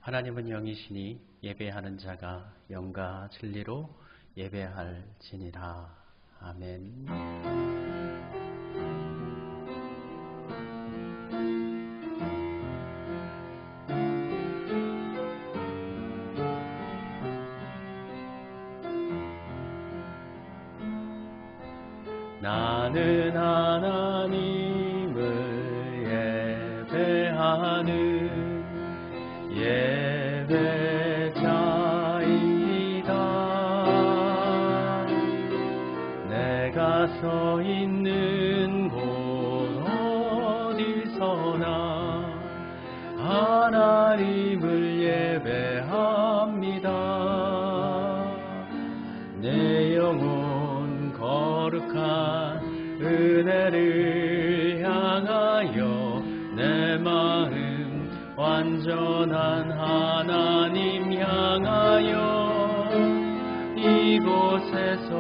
하나님은 영이시니 예배하는 자가 영과 진리로 예배할지니라. 아멘. 나는 하나님을 예배하는 예배자이다. 내가 서 있는 곳 어디서나 하나님을 예배합니다. 내 영혼 거룩한 은혜를 향하여 내 마음 완전한 하나님 향하여 이곳에서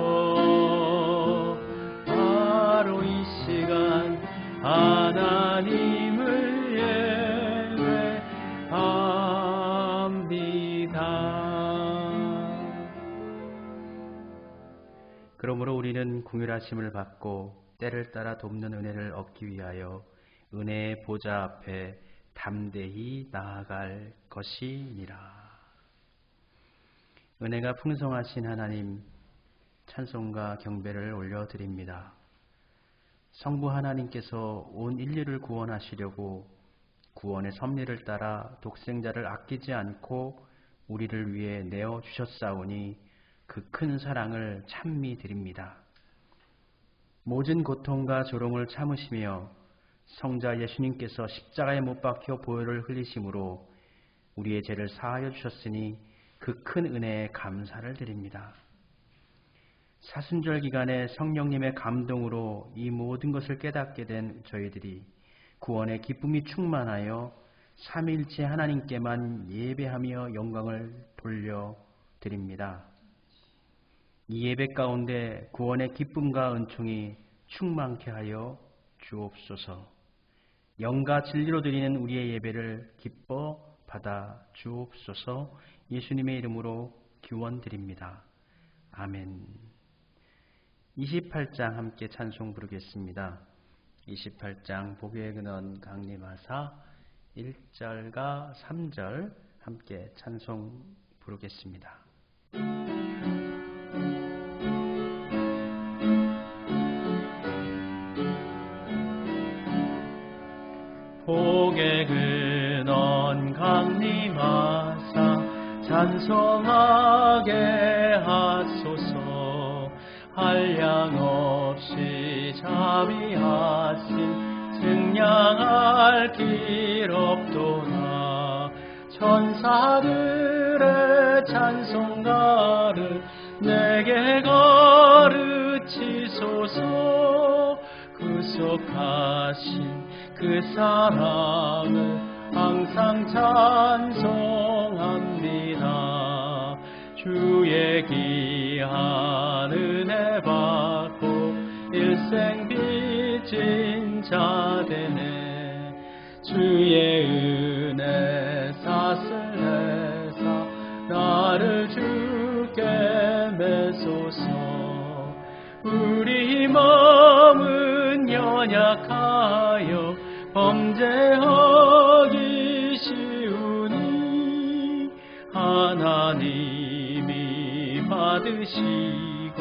바로 이 시간 하나님을 예배합니다. 그러므로 우리는 긍휼하심을 받고 때를 따라 돕는 은혜를 얻기 위하여 은혜의 보좌 앞에 담대히 나아갈 것이니라. 은혜가 풍성하신 하나님, 찬송과 경배를 올려드립니다. 성부 하나님께서 온 인류를 구원하시려고 구원의 섭리를 따라 독생자를 아끼지 않고 우리를 위해 내어주셨사오니 그 큰 사랑을 찬미 드립니다. 모든 고통과 조롱을 참으시며 성자 예수님께서 십자가에 못 박혀 보혈을 흘리심으로 우리의 죄를 사하여 주셨으니 그 큰 은혜에 감사를 드립니다. 사순절 기간에 성령님의 감동으로 이 모든 것을 깨닫게 된 저희들이 구원의 기쁨이 충만하여 삼위일체 하나님께만 예배하며 영광을 돌려드립니다. 이 예배 가운데 구원의 기쁨과 은총이 충만케 하여 주옵소서. 영과 진리로 드리는 우리의 예배를 기뻐 받아 주옵소서. 예수님의 이름으로 기원드립니다. 아멘. 28장 함께 찬송 부르겠습니다. 28장 복유의 근원 강림하사 1절과 3절 함께 찬송 부르겠습니다. 복의 근원 강림하사 찬송하게 하소서. 한량없이 자비하신 승량할 길 없도다. 천사들의 찬송가를 내게 가르치소서. 구속하신 그 사랑을 항상 찬송합니다. 주의 귀한 은혜 받고 일생 빚진 자 되네. 주의 은혜 사슬해서 나를 주께 매소서. 우리 마음은 연약하여 범죄하기 쉬우니 하나님이 받으시고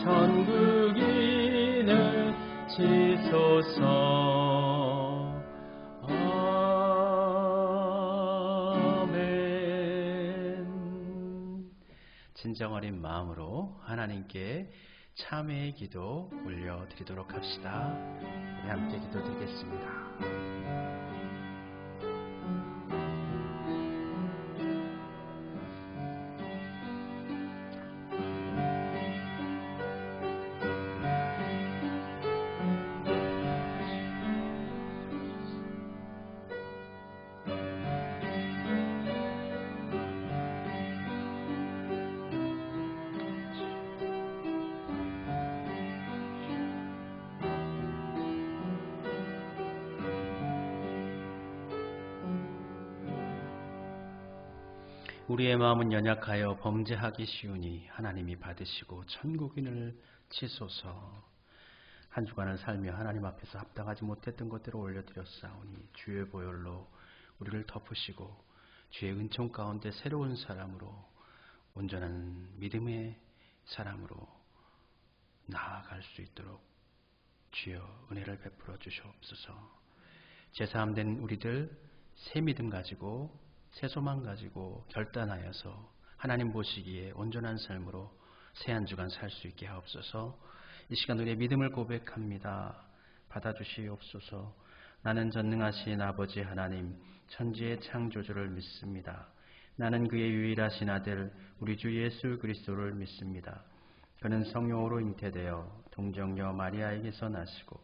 천국인을 지소서. 아멘. 진정 어린 마음으로 하나님께 참회의 기도 올려드리도록 합시다. 우리 함께 기도드리겠습니다. 우리의 마음은 연약하여 범죄하기 쉬우니 하나님이 받으시고 천국인을 치소서. 한 주간을 살며 하나님 앞에서 합당하지 못했던 것들을 올려드렸사오니 주의 보혈로 우리를 덮으시고 주의 은총 가운데 새로운 사람으로, 온전한 믿음의 사람으로 나아갈 수 있도록 주여 은혜를 베풀어 주시옵소서. 제사함된 우리들 새 믿음 가지고 새 소망 가지고 결단하여서 하나님 보시기에 온전한 삶으로 새 한 주간 살 수 있게 하옵소서. 이 시간 우리의 믿음을 고백합니다. 받아주시옵소서. 나는 전능하신 아버지 하나님 천지의 창조주를 믿습니다. 나는 그의 유일하신 아들 우리 주 예수 그리스도를 믿습니다. 그는 성령으로 잉태되어 동정녀 마리아에게서 나시고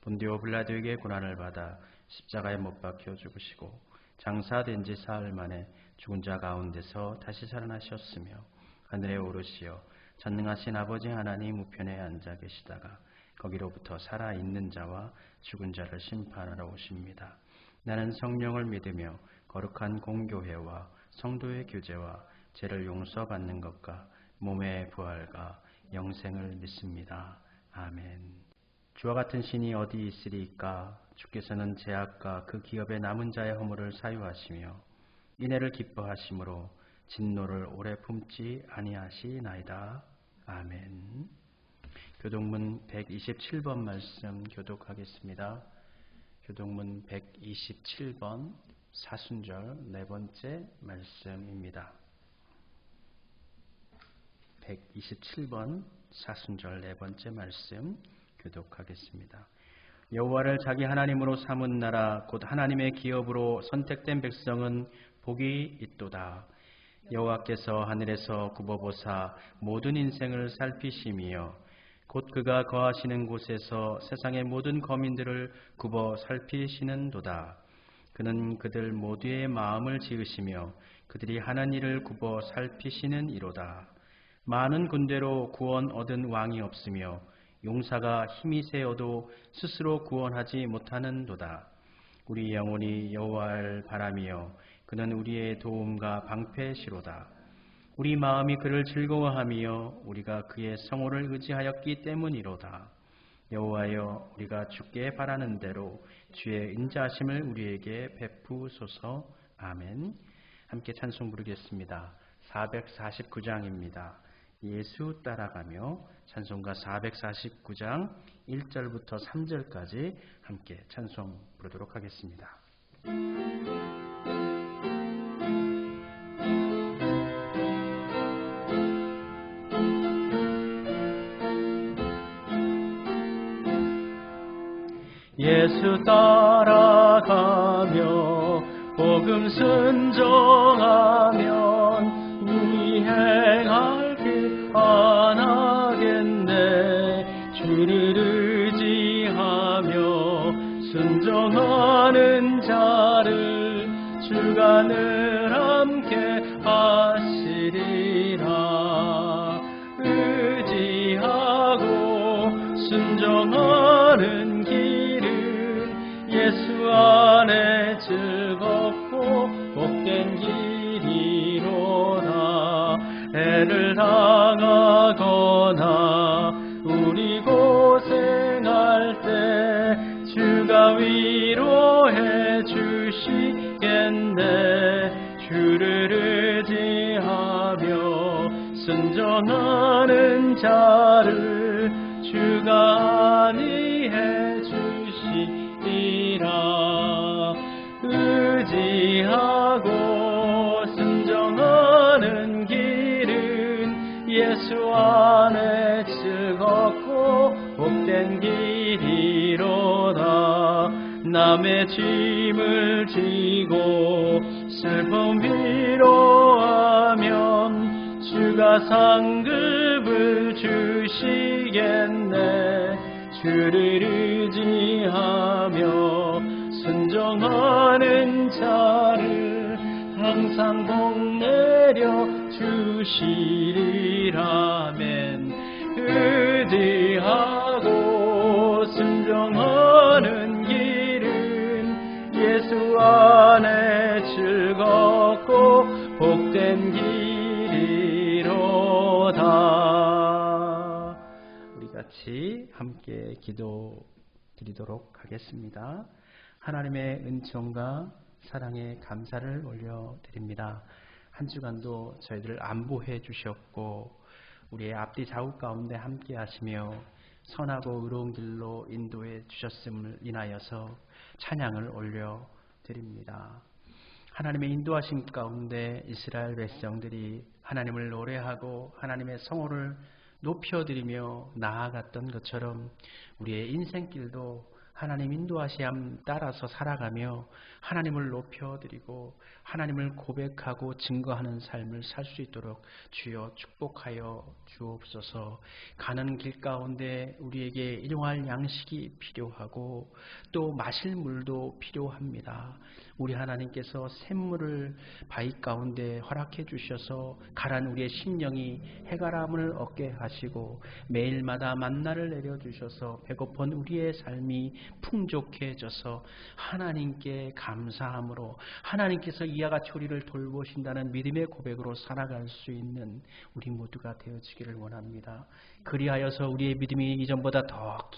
본디오 빌라도에게 고난을 받아 십자가에 못 박혀 죽으시고 장사된 지 사흘 만에 죽은 자 가운데서 다시 살아나셨으며 하늘에 오르시어 전능하신 아버지 하나님 우편에 앉아 계시다가 거기로부터 살아있는 자와 죽은 자를 심판하러 오십니다. 나는 성령을 믿으며 거룩한 공교회와 성도의 교제와 죄를 용서받는 것과 몸의 부활과 영생을 믿습니다. 아멘. 주와 같은 신이 어디 있으리까? 주께서는 제약과 그 기업의 남은 자의 허물을 사유하시며 인애를 기뻐하심으로 진노를 오래 품지 아니하시나이다. 아멘. 교독문 127번 말씀 교독하겠습니다. 교독문 127번 사순절 네 번째 말씀입니다. 127번 사순절 네 번째 말씀 교독하겠습니다. 여호와를 자기 하나님으로 삼은 나라 곧 하나님의 기업으로 선택된 백성은 복이 있도다. 여호와께서 하늘에서 굽어보사 모든 인생을 살피시며 곧 그가 거하시는 곳에서 세상의 모든 거민들을 굽어 살피시는도다. 그는 그들 모두의 마음을 지으시며 그들이 하는 일을 굽어 살피시는 이로다. 많은 군대로 구원 얻은 왕이 없으며 용사가 힘이 세어도 스스로 구원하지 못하는도다. 우리 영혼이 여호와를 바라며 그는 우리의 도움과 방패시로다. 우리 마음이 그를 즐거워하며 우리가 그의 성호를 의지하였기 때문이로다. 여호와여, 우리가 주께 바라는 대로 주의 인자하심을 우리에게 베푸소서. 아멘. 함께 찬송 부르겠습니다. 449장입니다. 예수 따라가며 찬송가 449장 1절부터 3절까지 함께 찬송 부르도록 하겠습니다. 예수 따라가며 복음 순종하면 이 행할 길 하나겠네. 주를 의지하며 순종하는 자를 주가 늘 함께 하시리라. 의지하고 순종하는 예수 안에 즐겁고 복된 길이로다. 애를 당하거나 우리 고생할 때 주가 위로해 주시겠네. 주를 의지하며 순종하는 자를 주가 안위해 주시리라. 의지하고 순종하는 길은 예수 안에 즐겁고 복된 길이로다. 남의 짐을 지고 슬픔 위로하면 주가 상급을 주시겠네. 주를 의지하며 순종하는 자를 항상 복 내려 주시리라멘. 의지하고 순종하는 길은 예수 안에 즐겁고 복된 같이 함께 기도 드리도록 하겠습니다. 하나님의 은총과 사랑에 감사를 올려드립니다. 한 주간도 저희들을 안보해 주셨고 우리의 앞뒤 좌우 가운데 함께 하시며 선하고 의로운 길로 인도해 주셨음을 인하여서 찬양을 올려드립니다. 하나님의 인도하심 가운데 이스라엘 백성들이 하나님을 노래하고 하나님의 성호를 높여드리며 나아갔던 것처럼 우리의 인생길도 하나님 인도하심 따라서 살아가며 하나님을 높여드리고 하나님을 고백하고 증거하는 삶을 살 수 있도록 주여 축복하여 주옵소서. 가는 길 가운데 우리에게 일용할 양식이 필요하고 또 마실 물도 필요합니다. 우리 하나님께서 샘물을 바위 가운데 허락해 주셔서 가란 우리의 심령이 해가람을 얻게 하시고 매일마다 만나를 내려주셔서 배고픈 우리의 삶이 풍족해져서 하나님께 감사함으로 하나님께서 이와 같이 우리를 돌보신다는 믿음의 고백으로 살아갈 수 있는 우리 모두가 되어지기를 원합니다. 그리하여서 우리의 믿음이 이전보다 더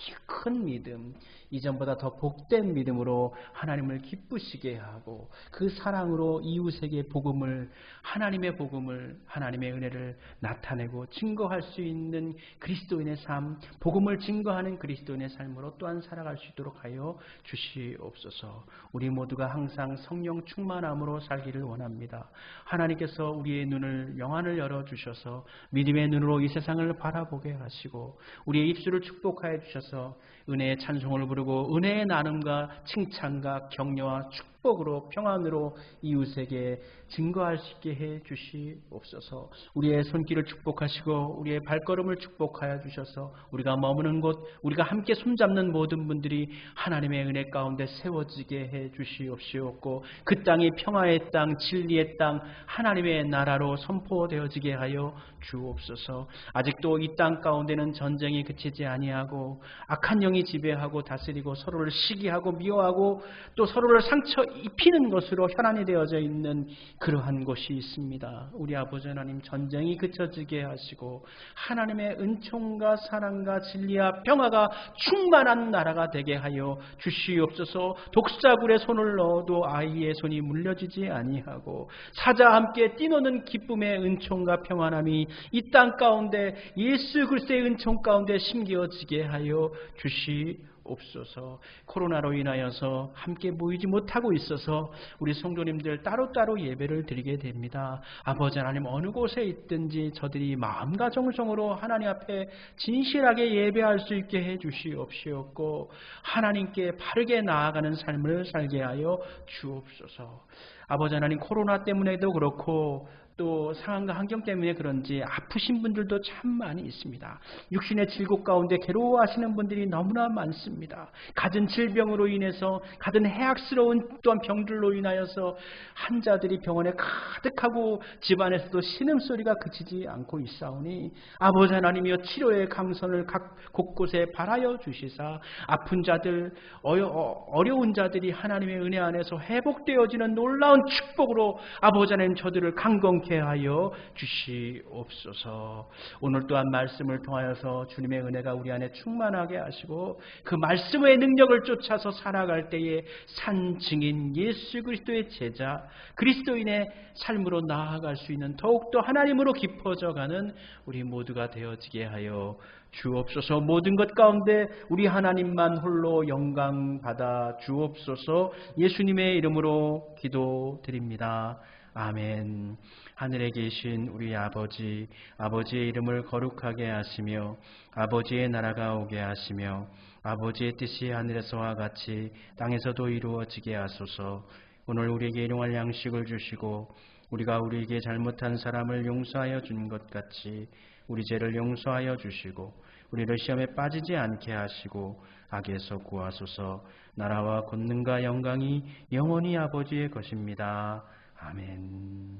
큰 믿음, 이전보다 더 복된 믿음으로 하나님을 기쁘시게 하고 그 사랑으로 이웃에게 복음을, 하나님의 복음을, 하나님의 은혜를 나타내고 증거할 수 있는 그리스도인의 삶, 복음을 증거하는 그리스도인의 삶으로 또한 살아갈 수 있도록 하여 주시옵소서. 우리 모두가 항상 성령 충만함으로 살기를 원합니다. 하나님께서 우리의 눈을, 영안을 열어주셔서 믿음의 눈으로 이 세상을 바라보게 하시고 우리의 입술을 축복하여 주셔서 은혜의 찬송을 부르고 은혜의 나눔과 칭찬과 격려와 축복으로 평안으로 이웃에게 증거할 수 있게 해 주시옵소서. 우리의 손길을 축복하시고 우리의 발걸음을 축복하여 주셔서 우리가 머무는 곳, 우리가 함께 손잡는 모든 분들이 하나님의 은혜 가운데 세워지게 해 주시옵시옵고 그 땅이 평화의 땅, 진리의 땅, 하나님의 나라로 선포되어지게 하여 주옵소서. 아직도 이 땅 가운데는 전쟁이 그치지 아니하고 악한 영이 지배하고 다스리고 서로를 시기하고 미워하고 또 서로를 상처 입히는 것으로 혈안이 되어져 있는 그러한 곳이 있습니다. 우리 아버지 하나님, 전쟁이 그쳐지게 하시고 하나님의 은총과 사랑과 진리와 평화가 충만한 나라가 되게 하여 주시옵소서. 독사굴에 손을 넣어도 아이의 손이 물려지지 아니하고 사자와 함께 뛰노는 기쁨의 은총과 평안함이 이 땅 가운데 예수 그리스도의 은총 가운데 심겨지게 하여 주시옵소서. 코로나로 인하여서 함께 모이지 못하고 있어서 우리 성도님들 따로따로 예배를 드리게 됩니다. 아버지 하나님, 어느 곳에 있든지 저들이 마음과 정성으로 하나님 앞에 진실하게 예배할 수 있게 해 주시옵시옵고 하나님께 바르게 나아가는 삶을 살게 하여 주옵소서. 아버지 하나님, 코로나 때문에도 그렇고 또 상황과 환경 때문에 그런지 아프신 분들도 참 많이 있습니다. 육신의 질곡 가운데 괴로워하시는 분들이 너무나 많습니다. 갖은 질병으로 인해서, 갖은 해악스러운 또한 병들로 인하여서 환자들이 병원에 가득하고 집안에서도 신음소리가 그치지 않고 있사오니 아버지 하나님이여, 치료의 강선을 각 곳곳에 발하여 주시사 아픈 자들, 어려운 자들이 하나님의 은혜 안에서 회복되어지는 놀라운 축복으로 아버지 하나님 저들을 강건케 하여 주시옵소서. 오늘 또한 말씀을 통하여서 주님의 은혜가 우리 안에 충만하게 하시고 그 말씀의 능력을 쫓아서 살아갈 때에 산 증인 예수 그리스도의 제자, 그리스도인의 삶으로 나아갈 수 있는 더욱더 하나님으로 깊어져가는 우리 모두가 되어지게 하여 주옵소서. 모든 것 가운데 우리 하나님만 홀로 영광 받아 주옵소서. 예수님의 이름으로 기도드립니다. 아멘. 하늘에 계신 우리 아버지, 아버지의 이름을 거룩하게 하시며 아버지의 나라가 오게 하시며 아버지의 뜻이 하늘에서와 같이 땅에서도 이루어지게 하소서. 오늘 우리에게 일용할 양식을 주시고 우리가 우리에게 잘못한 사람을 용서하여 준 것 같이 우리 죄를 용서하여 주시고 우리를 시험에 빠지지 않게 하시고 악에서 구하소서. 나라와 권능과 영광이 영원히 아버지의 것입니다. 아멘.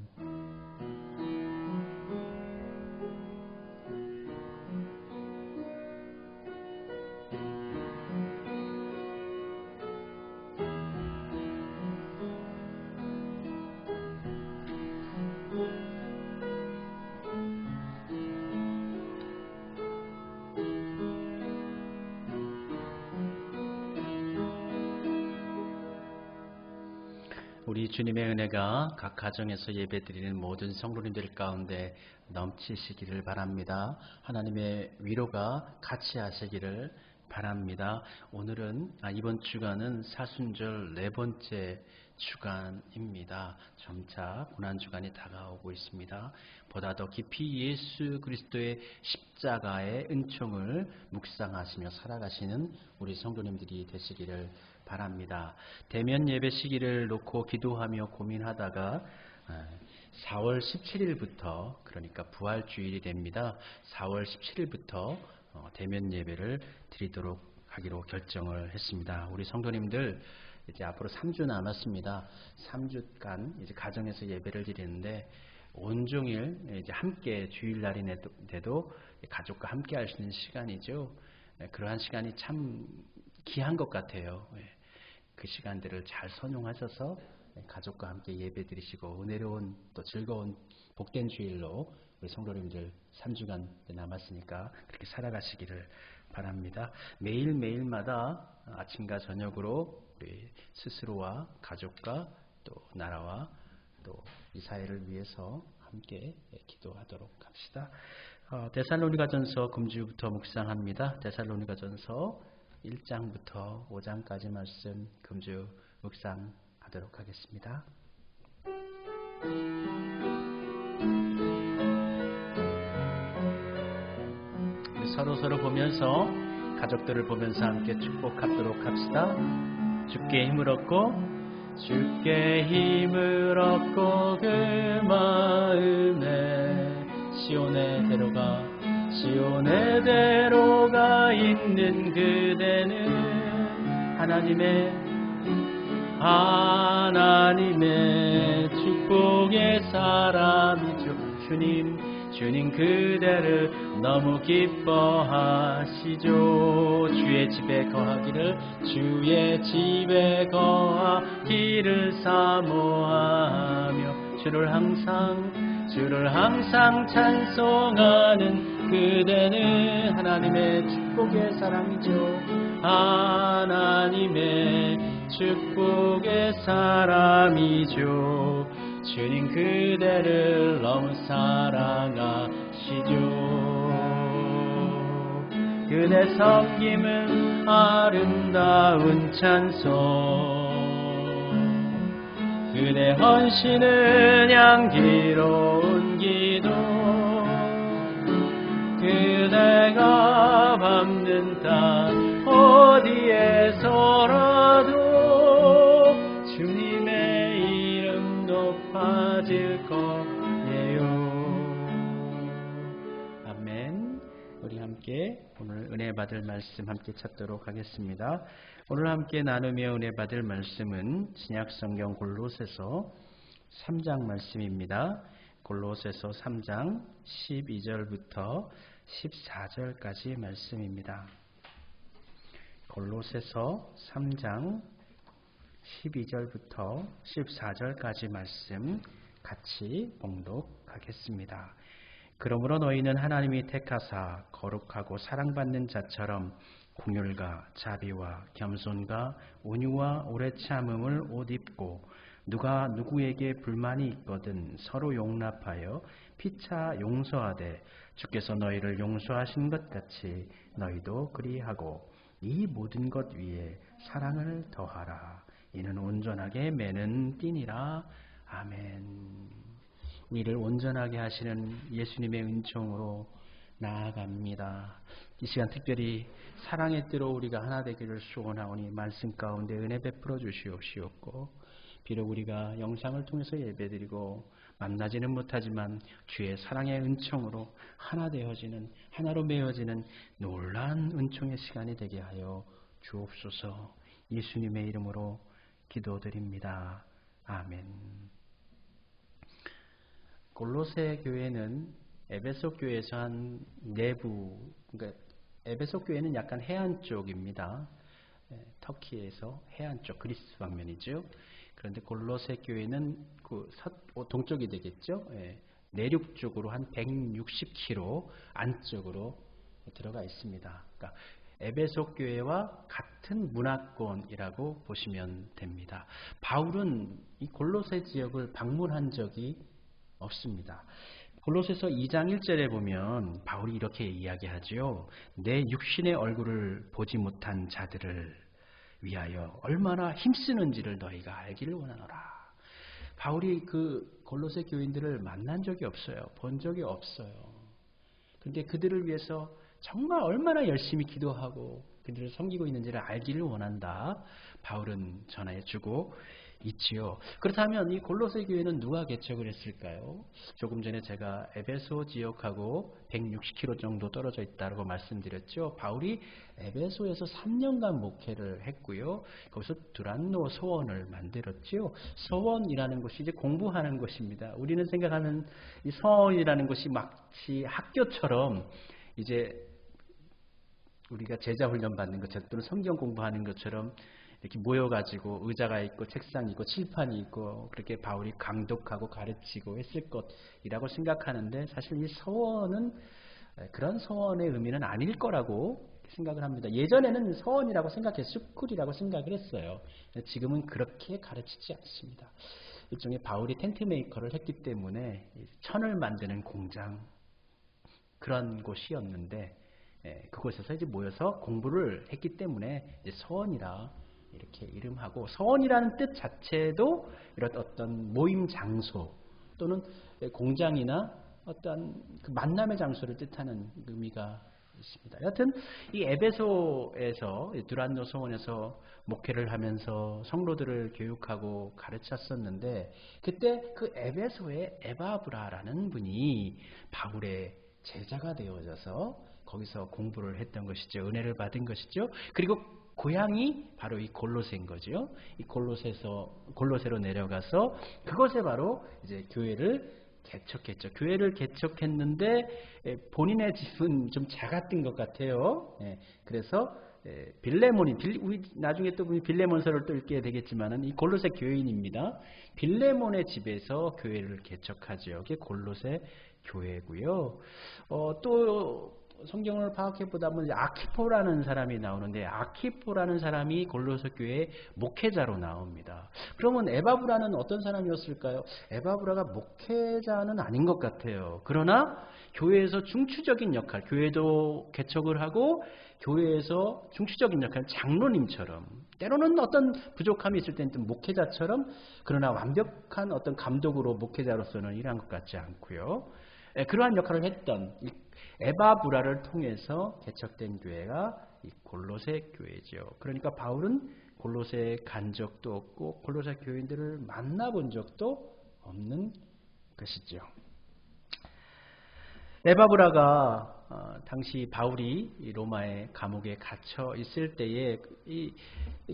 우리 주님의 은혜가 각 가정에서 예배드리는 모든 성도님들 가운데 넘치시기를 바랍니다. 하나님의 위로가 같이 하시기를 바랍니다. 이번 주간은 사순절 4번째 주간입니다. 점차 고난주간이 다가오고 있습니다. 보다 더 깊이 예수 그리스도의 십자가의 은총을 묵상하시며 살아가시는 우리 성도님들이 되시기를 바랍니다. 대면 예배 시기를 놓고 기도하며 고민하다가 4월 17일부터 그러니까 부활주일이 됩니다. 4월 17일부터 대면 예배를 드리도록 하기로 결정을 했습니다. 우리 성도님들 이제 앞으로 3주 남았습니다. 3주간 이제 가정에서 예배를 드리는데 온종일 이제 함께 주일날인데도 가족과 함께 할 수 있는 시간이죠. 그러한 시간이 참 귀한 것 같아요. 그 시간들을 잘 선용하셔서 가족과 함께 예배 드리시고 은혜로운 또 즐거운 복된 주일로 우리 성도님들 3주간 남았으니까 그렇게 살아가시기를 바랍니다. 매일매일마다 아침과 저녁으로 우리 스스로와 가족과 또 나라와 또 이 사회를 위해서 함께 기도하도록 합시다. 데살로니가전서 금주부터 묵상합니다. 데살로니가전서 1장부터 5장까지 말씀 금주 묵상하도록 하겠습니다. 서로 보면서 가족들을 보면서 함께 축복하도록 합시다. 주께 힘을 얻고 그 마음에 시온의 대로가 있는 그대는 하나님의 축복의 사람이죠. 주님 그대를 너무 기뻐하시죠. 주의 집에 거하기를 사모하며 주를 항상 찬송하는 그대는 하나님의 축복의 사람이죠. 하나님의 축복의 사람이죠. 주님 그대를 너무 사랑하시죠. 그대 섬김은 아름다운 찬송, 그대 헌신은 향기로운 기도, 그대가 밟는 땅 어디에서라도 주님의 이름 높아질 거예요. 아멘. 우리 함께 오늘 은혜 받을 말씀 함께 찾도록 하겠습니다. 오늘 함께 나누며 은혜 받을 말씀은 신약성경 골로새서 3장 말씀입니다. 골로새서 3장 12절부터 14절까지 말씀입니다. 골로새서 3장 12절부터 14절까지 말씀 같이 봉독하겠습니다. 그러므로 너희는 하나님이 택하사 거룩하고 사랑받는 자처럼 긍휼과 자비와 겸손과 온유와 오래 참음을 옷 입고 누가 누구에게 불만이 있거든 서로 용납하여 피차 용서하되 주께서 너희를 용서하신 것 같이 너희도 그리하고 이 모든 것 위에 사랑을 더하라. 이는 온전하게 매는 띠니라. 아멘. 우리를 온전하게 하시는 예수님의 은총으로 나아갑니다. 이 시간 특별히 사랑의 띠로 우리가 하나 되기를 소원하오니 말씀 가운데 은혜 베풀어 주시옵시옵고, 비록 우리가 영상을 통해서 예배드리고 만나지는 못하지만 주의 사랑의 은총으로 하나로 메어지는 놀라운 은총의 시간이 되게 하여 주옵소서. 예수님의 이름으로 기도드립니다. 아멘. 골로새 교회는 에베소 교회에서 한 내부, 그러니까 에베소 교회는 약간 해안 쪽입니다. 터키에서 해안 쪽, 그리스 방면이죠. 그런데 골로새 교회는 동쪽이 되겠죠. 내륙 쪽으로 한 160km 안쪽으로 들어가 있습니다. 그러니까 에베소 교회와 같은 문화권이라고 보시면 됩니다. 바울은 이 골로새 지역을 방문한 적이 없습니다. 골로새서 2장 1절에 보면 바울이 이렇게 이야기하지요. 내 육신의 얼굴을 보지 못한 자들을 위하여 얼마나 힘쓰는지를 너희가 알기를 원하노라. 바울이 그 골로새 교인들을 만난 적이 없어요. 본 적이 없어요. 그런데 그들을 위해서 정말 얼마나 열심히 기도하고 그들을 섬기고 있는지를 알기를 원한다. 바울은 전해주고 있지요. 그렇다면 이 골로새 교회는 누가 개척을 했을까요? 조금 전에 제가 에베소 지역하고 160km 정도 떨어져 있다고 말씀드렸죠. 바울이 에베소에서 3년간 목회를 했고요. 거기서 두란노 서원을 만들었지요. 서원이라는 것이 이제 공부하는 것입니다. 우리는 생각하는 이 서원이라는 것이 마치 학교처럼 이제 우리가 제자 훈련 받는 것처럼 또는 성경 공부하는 것처럼 이렇게 모여가지고 의자가 있고 책상이 있고 칠판이 있고 그렇게 바울이 강독하고 가르치고 했을 것이라고 생각하는데 사실 이 서원은 그런 서원의 의미는 아닐 거라고 생각을 합니다. 예전에는 서원이라고 생각해서 스쿨이라고 생각을 했어요. 지금은 그렇게 가르치지 않습니다. 일종의 바울이 텐트 메이커를 했기 때문에 천을 만드는 공장 그런 곳이었는데 그곳에서 이제 모여서 공부를 했기 때문에 이제 서원이라 이렇게 이름하고 서원이라는 뜻 자체도 이런 어떤 모임 장소 또는 공장이나 어떤 그 만남의 장소를 뜻하는 의미가 있습니다. 여하튼 이 에베소에서 두란노 서원에서 목회를 하면서 성도들을 교육하고 가르쳤었는데 그때 그 에베소의 에바브라라는 분이 바울의 제자가 되어져서 거기서 공부를 했던 것이죠. 은혜를 받은 것이죠. 그리고 고향이 바로 이 골로새인 거죠. 이 골로새로 내려가서 그것에 바로 이제 교회를 개척했죠. 교회를 개척했는데 본인의 집은 좀 작았던 것 같아요. 그래서 빌레몬이 우리 나중에 또 빌레몬서를 또 읽게 되겠지만은 이 골로새 교인입니다. 빌레몬의 집에서 교회를 개척하죠. 이게 골로새 교회고요. 또 성경을 파악해 보다 보면 아키포라는 사람이 나오는데 아키포라는 사람이 골로새 교회의 목회자로 나옵니다. 그러면 에바브라는 어떤 사람이었을까요? 에바브라가 목회자는 아닌 것 같아요. 그러나 교회에서 중추적인 역할, 교회도 개척을 하고 교회에서 중추적인 역할, 장로님처럼 때로는 어떤 부족함이 있을 때는 목회자처럼 그러나 완벽한 어떤 감독으로 목회자로서는 일한 것 같지 않고요. 그러한 역할을 했던 에바브라를 통해서 개척된 교회가 이 골로새 교회죠. 그러니까 바울은 골로새에 간 적도 없고 골로새 교인들을 만나본 적도 없는 것이죠. 에바브라가 당시 바울이 로마의 감옥에 갇혀 있을 때에 이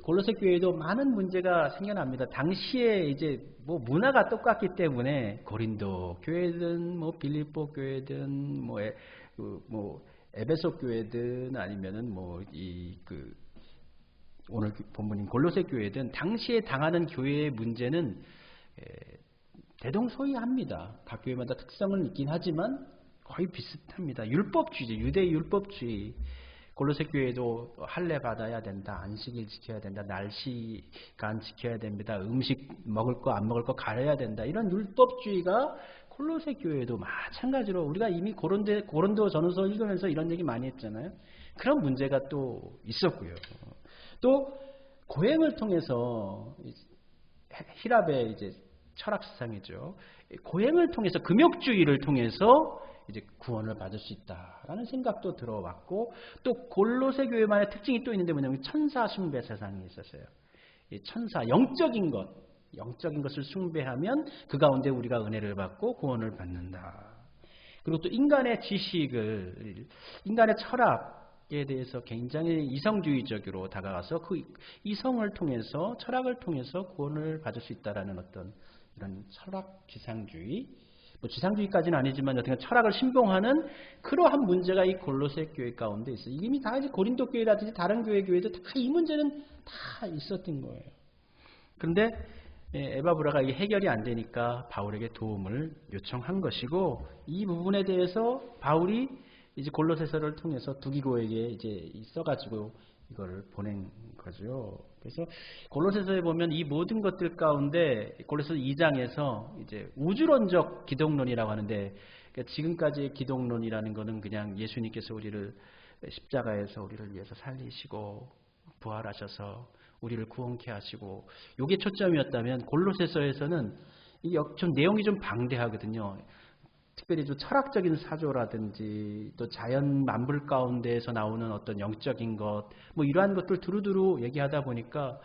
골로새 교회도 많은 문제가 생겨납니다. 당시에 이제 뭐 문화가 똑같기 때문에 고린도 교회든 뭐 빌립보 교회든 뭐 에베소 교회든 아니면은 오늘 본문인 골로새 교회든 당시에 당하는 교회의 문제는 대동소이합니다. 각 교회마다 특성을 있긴 하지만 거의 비슷합니다. 율법주의죠. 유대 율법주의. 골로새 교회도 할례 받아야 된다. 안식일 지켜야 된다. 날시간 지켜야 됩니다. 음식 먹을 거 안 먹을 거 가려야 된다. 이런 율법주의가 골로새 교회도 마찬가지로 우리가 이미 고린도 전후서 읽으면서 이런 얘기 많이 했잖아요. 그런 문제가 또 있었고요. 또 고행을 통해서 히랍의 이제 철학 사상이죠. 고행을 통해서 금욕주의를 통해서 이제 구원을 받을 수 있다라는 생각도 들어왔고 또 골로새 교회만의 특징이 또 있는데 뭐냐면 천사 숭배 세상이 있었어요. 이 천사 영적인 것을 숭배하면 그 가운데 우리가 은혜를 받고 구원을 받는다. 그리고 또 인간의 지식을 인간의 철학에 대해서 굉장히 이성주의적으로 다가가서 그 이성을 통해서 철학을 통해서 구원을 받을 수 있다라는 어떤 이런 철학 지상주의 뭐 지상주의까지는 아니지만 여튼 철학을 신봉하는 그러한 문제가 이 골로새 교회 가운데 있어요. 이미 다 이제 고린도 교회라든지 다른 교회도 다 이 문제는 다 있었던 거예요. 그런데 에바브라가 이게 해결이 안 되니까 바울에게 도움을 요청한 것이고 이 부분에 대해서 바울이 이제 골로새서를 통해서 두기고에게 이제 써가지고 이걸 보낸 거죠. 그래서 골로새서에 보면 이 모든 것들 가운데 골로새 2장에서 이제 우주론적 기독론이라고 하는데, 그러니까 지금까지의 기독론이라는 것은 그냥 예수님께서 우리를 십자가에서 우리를 위해서 살리시고 부활하셔서 우리를 구원케 하시고, 이게 초점이었다면 골로새서에서는 이게 좀 내용이 좀 방대하거든요. 특별히 좀 철학적인 사조라든지 또 자연 만물 가운데에서 나오는 어떤 영적인 것, 뭐 이러한 것들 두루두루 얘기하다 보니까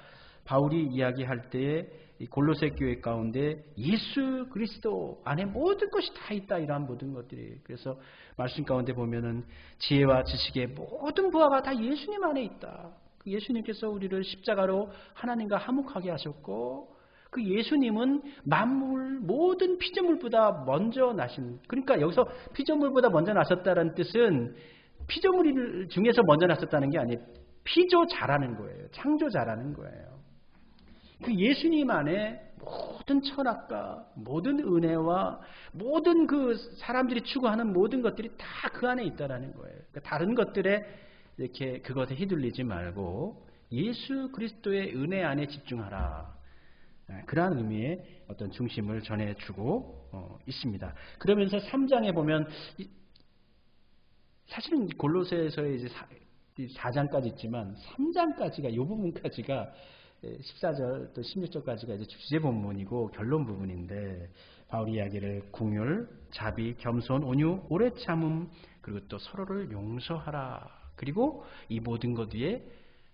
바울이 이야기할 때에 이 골로새 교회 가운데 예수 그리스도 안에 모든 것이 다 있다, 이러한 모든 것들이. 그래서 말씀 가운데 보면은 지혜와 지식의 모든 부하가 다 예수님 안에 있다. 그 예수님께서 우리를 십자가로 하나님과 화목하게 하셨고, 그 예수님은 만물 모든 피조물보다 먼저 나신, 그러니까 여기서 피조물보다 먼저 나셨다는 뜻은 피조물 중에서 먼저 나셨다는 게 아니에요. 피조자라는 거예요. 창조자라는 거예요. 그 예수님 안에 모든 철학과 모든 은혜와 모든 그 사람들이 추구하는 모든 것들이 다 그 안에 있다라는 거예요. 그러니까 다른 것들에 이렇게 그것에 휘둘리지 말고 예수 그리스도의 은혜 안에 집중하라. 그러한 의미의 어떤 중심을 전해주고 있습니다. 그러면서 3장에 보면 사실은 골로새서의 이제 4장까지 있지만 3장까지가 이 부분까지가 14절 또 16절까지가 이제 주제 본문이고 결론 부분인데, 바울이 이야기를 긍휼, 자비, 겸손, 온유, 오래 참음, 그리고 또 서로를 용서하라. 그리고 이 모든 것 위에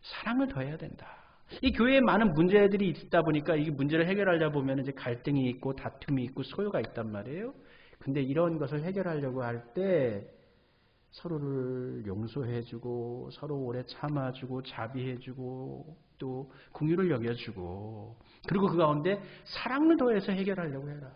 사랑을 더해야 된다. 이 교회에 많은 문제들이 있다 보니까 이 문제를 해결하려고 보면 이제 갈등이 있고 다툼이 있고 소요가 있단 말이에요. 근데 이런 것을 해결하려고 할 때 서로를 용서해주고 서로 오래 참아주고 자비해주고 또 긍휼을 여겨주고, 그리고 그 가운데 사랑을 더해서 해결하려고 해라.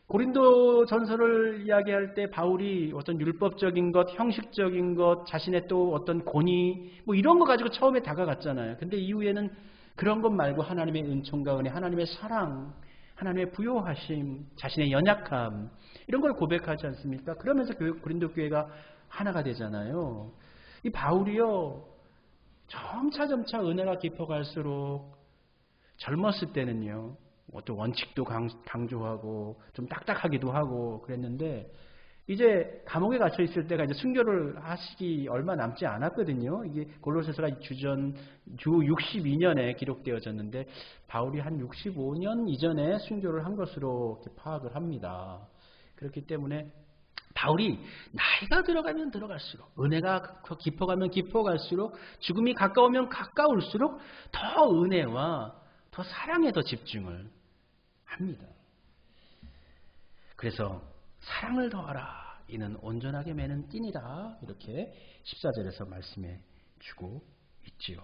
고린도 전서를 이야기할 때 바울이 어떤 율법적인 것, 형식적인 것, 자신의 또 어떤 권위, 뭐 이런 거 가지고 처음에 다가갔잖아요. 근데 이후에는 그런 것 말고 하나님의 은총과 은혜, 하나님의 사랑, 하나님의 부요하심, 자신의 연약함, 이런 걸 고백하지 않습니까? 그러면서 고린도 교회가 하나가 되잖아요. 이 바울이요, 점차 은혜가 깊어갈수록 젊었을 때는요, 어떤 원칙도 강조하고 좀 딱딱하기도 하고 그랬는데, 이제 감옥에 갇혀 있을 때가 이제 순교를 하시기 얼마 남지 않았거든요. 이게 골로새서가 주전 주 62년에 기록되어졌는데 바울이 한 65년 이전에 순교를 한 것으로 이렇게 파악을 합니다. 그렇기 때문에 바울이 나이가 들어가면 들어갈수록, 은혜가 깊어가면 깊어갈수록, 죽음이 가까우면 가까울수록 더 은혜와 더 사랑에 더 집중을 합니다. 그래서 사랑을 더하라. 이는 온전하게 매는 띠니라. 이렇게 14절에서 말씀해 주고 있지요.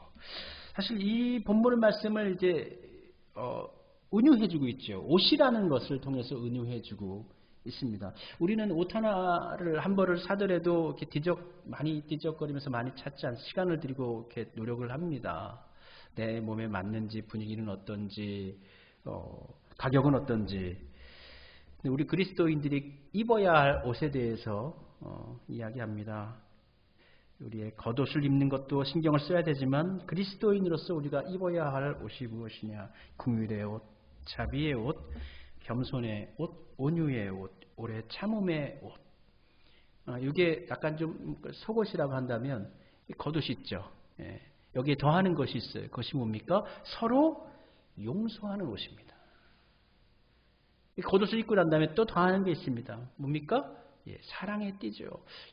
사실 이 본문 말씀을 이제 은유해 주고 있죠. 옷이라는 것을 통해서 은유해 주고 있습니다. 우리는 옷 하나를 한 벌을 사더라도 이렇게 많이 뒤적거리면서 많이 찾지 않고 시간을 들이고 이렇게 노력을 합니다. 내 몸에 맞는지, 분위기는 어떤지, 가격은 어떤지. 우리 그리스도인들이 입어야 할 옷에 대해서 이야기합니다. 우리의 겉옷을 입는 것도 신경을 써야 되지만 그리스도인으로서 우리가 입어야 할 옷이 무엇이냐? 긍휼의 옷, 자비의 옷, 겸손의 옷, 온유의 옷, 오래 참음의 옷. 이게 약간 좀 속옷이라고 한다면 겉옷이 있죠. 예. 여기에 더하는 것이 있어요. 그것이 뭡니까? 서로 용서하는 옷입니다. 겉옷을 입고 난 다음에 또 더하는 게 있습니다. 뭡니까? 예, 사랑의 띠죠.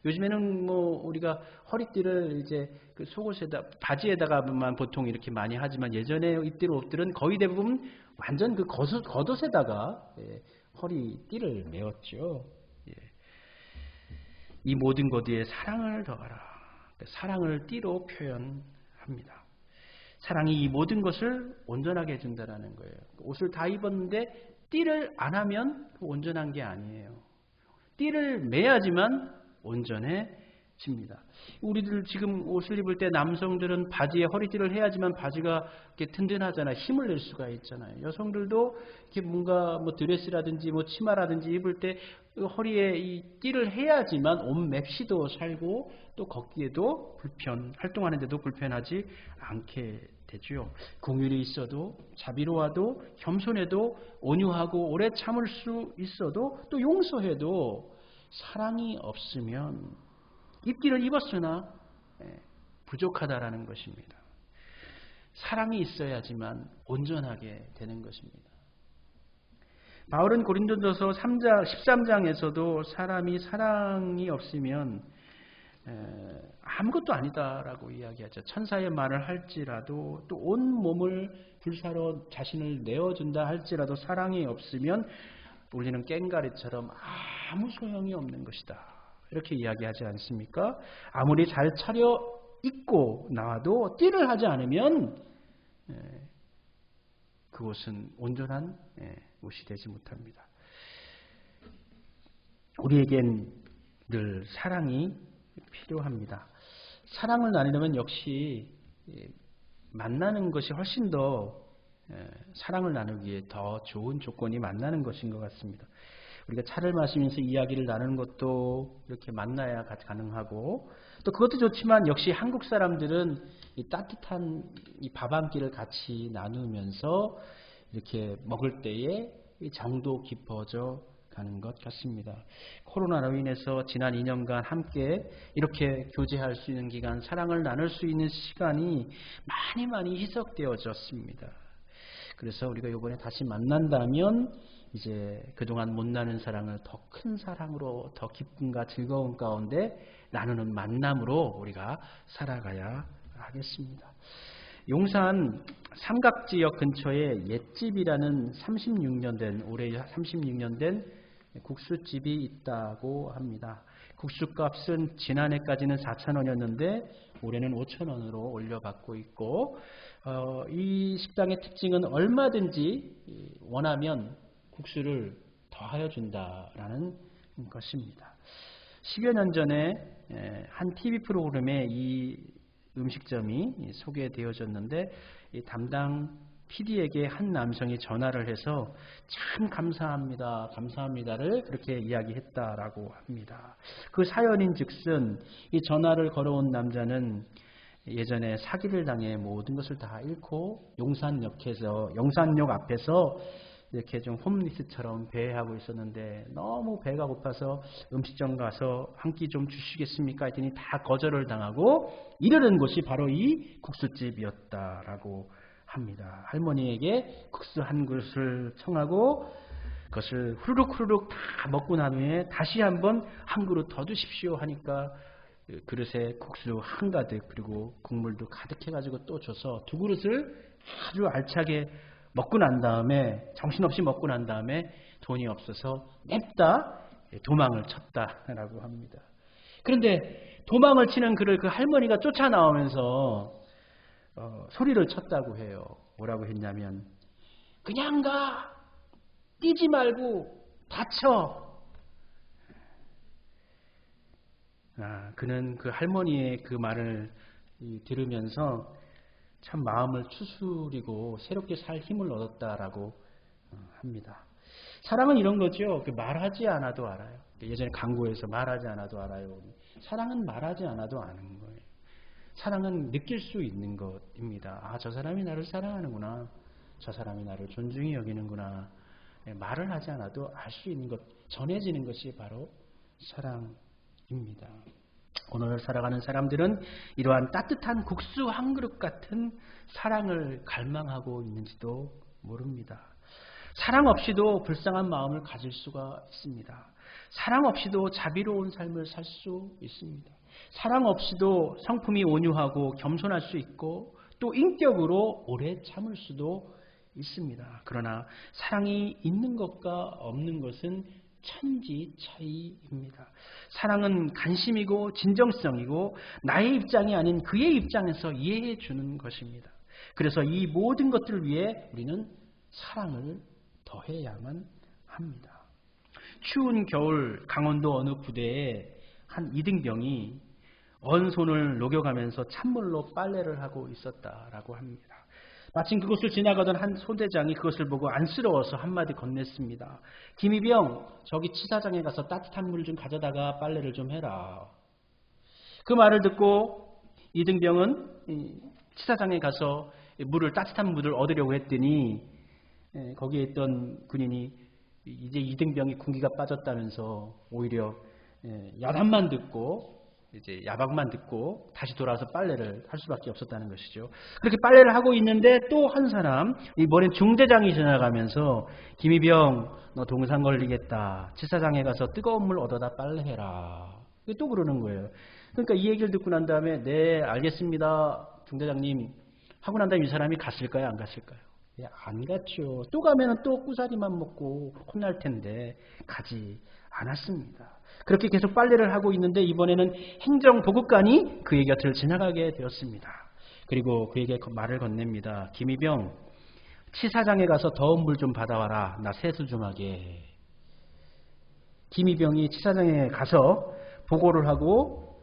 요즘에는 뭐 우리가 허리띠를 이제 그 속옷에다, 바지에다가만 보통 이렇게 많이 하지만 예전에 이때 옷들은 거의 대부분 완전 그 겉옷에다가 허리띠를 메었죠. 예. 이 모든 것 위에 사랑을 더하라. 사랑을 띠로 표현합니다. 사랑이 이 모든 것을 온전하게 해준다는 거예요. 옷을 다 입었는데 띠를 안 하면 온전한 게 아니에요. 띠를 매야지만 온전해집니다. 집니다. 우리들 지금 옷을 입을 때 남성들은 바지에 허리띠를 해야지만 바지가 이렇게 든든하잖아요. 힘을 낼 수가 있잖아요. 여성들도 이렇게 뭔가 뭐 드레스라든지 뭐 치마라든지 입을 때 허리에 이 띠를 해야지만 옷 맵시도 살고 또 걷기에도 활동하는데도 불편하지 않게 되죠. 긍휼이 있어도 자비로워도 겸손해도 온유하고 오래 참을 수 있어도 또 용서해도 사랑이 없으면 입기를 입었으나 부족하다라는 것입니다. 사랑이 있어야지만 온전하게 되는 것입니다. 바울은 고린도전서 13장에서도 사람이 사랑이 없으면 아무것도 아니다라고 이야기하죠. 천사의 말을 할지라도 또 온 몸을 불사로 자신을 내어준다 할지라도 사랑이 없으면 우리는 꽹가리처럼 아무 소용이 없는 것이다. 이렇게 이야기하지 않습니까? 아무리 잘 차려 입고 나와도 띠를 하지 않으면 그것은 온전한 옷이 되지 못합니다. 우리에겐 늘 사랑이 필요합니다. 사랑을 나누려면 역시 만나는 것이 훨씬 더 사랑을 나누기에 더 좋은 조건이 만나는 것인 것 같습니다. 우리가 차를 마시면서 이야기를 나누는 것도 이렇게 만나야 가능하고 또 그것도 좋지만 역시 한국 사람들은 이 따뜻한 이 밥 한 끼를 같이 나누면서 이렇게 먹을 때에 정도 깊어져 가는 것 같습니다. 코로나로 인해서 지난 2년간 함께 이렇게 교제할 수 있는 기간, 사랑을 나눌 수 있는 시간이 많이 희석되어졌습니다. 그래서 우리가 이번에 다시 만난다면 이제 그동안 못 나눈 사랑을 더 큰 사랑으로 더 기쁨과 즐거움 가운데 나누는 만남으로 우리가 살아가야 하겠습니다. 용산 삼각지역 근처에 옛집이라는 올해 36년 된 국수집이 있다고 합니다. 국수값은 지난해까지는 4,000원이었는데 올해는 5,000원으로 올려받고 있고 이 식당의 특징은 얼마든지 원하면 국수를 더하여 준다라는 것입니다. 10여 년 전에 한 TV 프로그램에 이 음식점이 소개되어졌는데 이 담당 PD에게 한 남성이 전화를 해서 참 감사합니다를 그렇게 이야기했다라고 합니다. 그 사연인 즉슨 이 전화를 걸어온 남자는 예전에 사기를 당해 모든 것을 다 잃고 용산역 앞에서 이렇게 좀 홈리스처럼 배회하고 있었는데 너무 배가 고파서 음식점 가서 한 끼 좀 주시겠습니까? 했더니 다 거절을 당하고 이르는 곳이 바로 이 국수집이었다라고 합니다. 할머니에게 국수 한 그릇을 청하고 그것을 후루룩 다 먹고 난 후에 다시 한번 한 그릇 더 주십시오 하니까 그릇에 국수 한가득 그리고 국물도 가득해가지고 또 줘서 두 그릇을 아주 알차게 먹고 난 다음에 정신없이 먹고 난 다음에 돈이 없어서 냅다 도망을 쳤다라고 합니다. 그런데 도망을 치는 그를 그 할머니가 쫓아 나오면서 소리를 쳤다고 해요. 뭐라고 했냐면 그냥 가! 뛰지 말고 다쳐! 그는 그 할머니의 그 말을 들으면서 참 마음을 추스리고 새롭게 살 힘을 얻었다라고 합니다. 사랑은 이런 거죠. 말하지 않아도 알아요. 예전에 광고에서 말하지 않아도 알아요. 사랑은 말하지 않아도 아는 거예요. 사랑은 느낄 수 있는 것입니다. 저 사람이 나를 사랑하는구나. 저 사람이 나를 존중히 여기는구나. 말을 하지 않아도 알 수 있는 것, 전해지는 것이 바로 사랑입니다. 오늘 살아가는 사람들은 이러한 따뜻한 국수 한 그릇 같은 사랑을 갈망하고 있는지도 모릅니다. 사랑 없이도 불쌍한 마음을 가질 수가 있습니다. 사랑 없이도 자비로운 삶을 살 수 있습니다. 사랑 없이도 성품이 온유하고 겸손할 수 있고 또 인격으로 오래 참을 수도 있습니다. 그러나 사랑이 있는 것과 없는 것은 천지 차이입니다. 사랑은 관심이고 진정성이고 나의 입장이 아닌 그의 입장에서 이해해 주는 것입니다. 그래서 이 모든 것들을 위해 우리는 사랑을 더해야만 합니다. 추운 겨울 강원도 어느 부대에 한 이등병이 언 손을 녹여가면서 찬물로 빨래를 하고 있었다라고 합니다. 마침 그곳을 지나가던 한 소대장이 그것을 보고 안쓰러워서 한마디 건넸습니다. 김이병, 저기 치사장에 가서 따뜻한 물 좀 가져다가 빨래를 좀 해라. 그 말을 듣고 이등병은 치사장에 가서 따뜻한 물을 얻으려고 했더니 거기에 있던 군인이 이제 이등병이 군기가 빠졌다면서 오히려 야단만 듣고 이제 야박만 듣고 다시 돌아와서 빨래를 할 수밖에 없었다는 것이죠. 그렇게 빨래를 하고 있는데 또 한 사람, 이번엔 중대장이 지나가면서 김이병, 너 동상 걸리겠다. 치사장에 가서 뜨거운 물 얻어다 빨래해라. 또 그러는 거예요. 그러니까 이 얘기를 듣고 난 다음에 네 알겠습니다. 중대장님 하고 난 다음에 이 사람이 갔을까요? 안 갔을까요? 안 갔죠. 또 가면 또 꾸사리만 먹고 혼날 텐데 가지 않았습니다. 그렇게 계속 빨래를 하고 있는데 이번에는 행정보급관이 그의 곁을 지나가게 되었습니다. 그리고 그에게 말을 건넵니다. 김이병, 치사장에 가서 더운 물 좀 받아와라. 나 세수 좀 하게. 김이병이 치사장에 가서 보고를 하고